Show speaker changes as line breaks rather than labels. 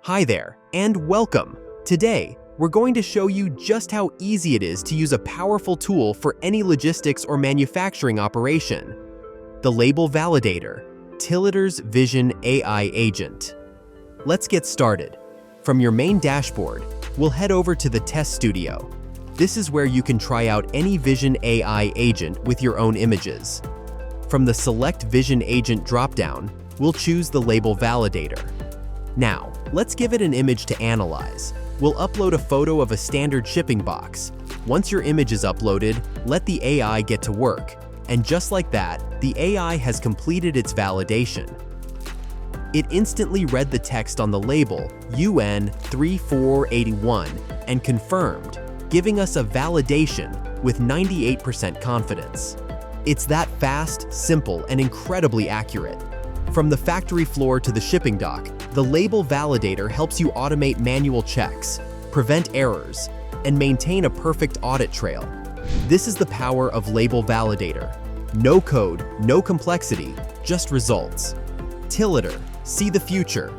Hi there, and welcome! Today, we're going to show you just how easy it is to use a powerful tool for any logistics or manufacturing operation. The Label Validator, Tiliter's Vision AI Agent. Let's get started. From your main dashboard, we'll head over to the Test Studio. This is where you can try out any Vision AI agent with your own images. From the Select Vision Agent dropdown, we'll choose the Label Validator. Now, let's give it an image to analyze. We'll upload a photo of a standard shipping box. Once your image is uploaded, let the AI get to work. And just like that, the AI has completed its validation. It instantly read the text on the label UN 3481 and confirmed, giving us a validation with 98% confidence. It's that fast, simple, and incredibly accurate. From the factory floor to the shipping dock, the Label Validator helps you automate manual checks, prevent errors, and maintain a perfect audit trail. This is the power of Label Validator. No code, no complexity, just results. Tiliter, see the future.